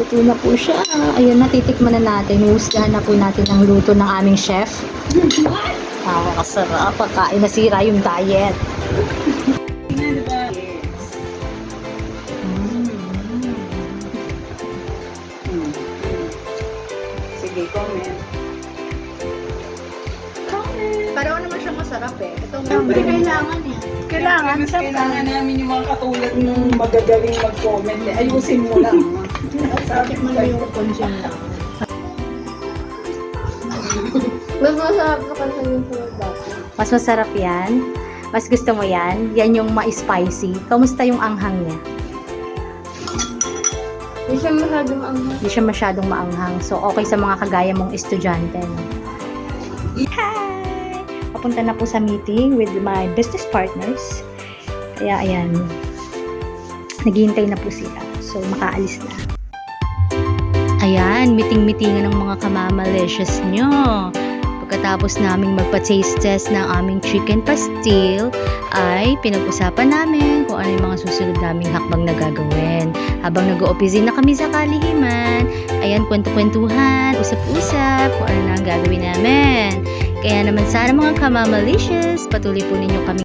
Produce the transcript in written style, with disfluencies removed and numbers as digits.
luto na po siya. Ayan, natitikman na natin. Husgahan na po natin ang luto ng aming chef. Kasarap. Pagkain nasira yung diet. Sige, comment. Pareho naman siya masarap eh. Ito Siyempre, kailangan eh. Kailangan. Mas kailangan namin yung mga katulad ng magagaling mag-comment. Ayusin mo lang. Sabi mo lang yung consume lang. Mas masarap na kasi yung sunod dati. Mas masarap yan. Mas gusto mo yan. Yan yung ma-spicy. Kamusta yung anghang niya? Hindi siya masyadong anghang. Hindi siya masyadong maanghang. So, okay sa mga kagaya mong estudyante. No? Hi! Papunta na po sa meeting with my business partners. Kaya, ayan. Naghihintay na po sila. So, makaalis na. Ayan, meeting-meetingan ng mga kamamalicious nyo. Pagkatapos naming magpa-taste test ng aming chicken pastil, ay pinag-usapan namin kung ano yung mga susunod naming hakbang na gagawin. Habang nag-o-opisina na kami sa kalihiman, ayan, kwento-kwentuhan, usap-usap, kung ano na ang gagawin namin. Kaya naman sana mga kamamalicious, patuloy po ninyo kami